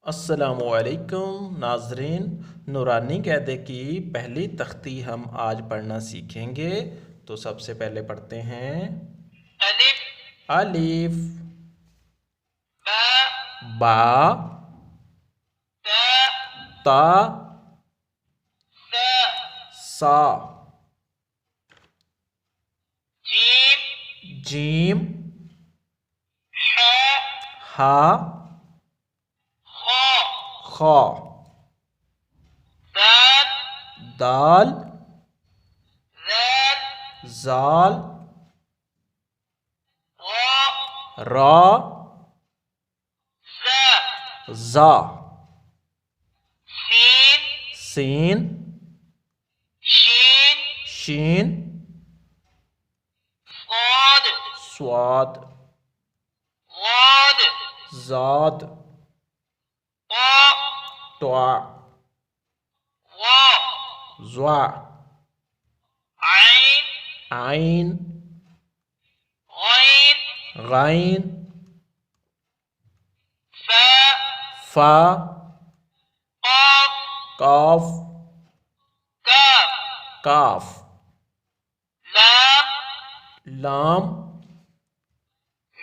السلام علیکم ناظرین، نورانی قاعدے کی پہلی تختی ہم آج پڑھنا سیکھیں گے۔ تو سب سے پہلے پڑھتے ہیں الف الف، با با، تا تا، سا سا، جیم جیم، حا ہا، خا خا، دال دال، ذال زال، غا را، زا زا، سین سین، شین شین، صاد سواد، غاد زاد، طا طا، ظا زوا، عین عین، غین غین، فا فا، قاف قاف، کاف کاف، لام لام،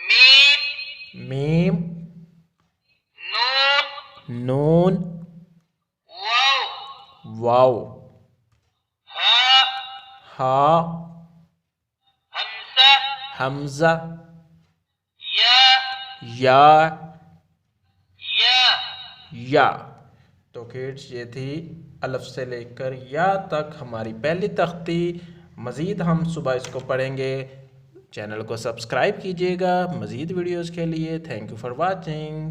میم میم، نون نون، واو واو، ہا ہا، ہمزہ حمزہ، یا یا، یا یا۔ تو کڈس یہ تھی الف سے لے کر یا تک ہماری پہلی تختی۔ مزید ہم صبح اس کو پڑھیں گے۔ چینل کو سبسکرائب کیجیے گا مزید ویڈیوز کے لیے۔ Thank you for watching.